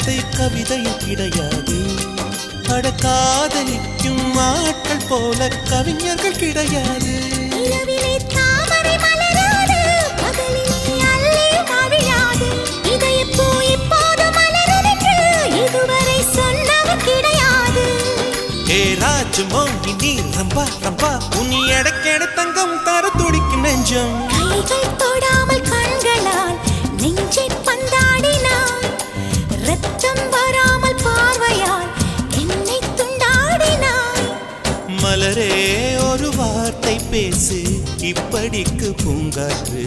வார்த்தை கவிதையும் கிடையாது. அட காதலிக்கும் ஆட்கள் போல கவிஞர்கள் கிடையாது. நீ ரம்பா ரம்பா உனி எடக்கெட தங்கம் தர துடிக்கும் நெஞ்சம். கைகள் தொடாமல் கண்களால் நெஞ்சை பந்தாடினாய். ரத்தம் வராமல் பார்வையால் என்னை துண்டாடினாய். மலரே ஒரு வார்த்தை பேசு இப்படிக்கு பூங்காற்று.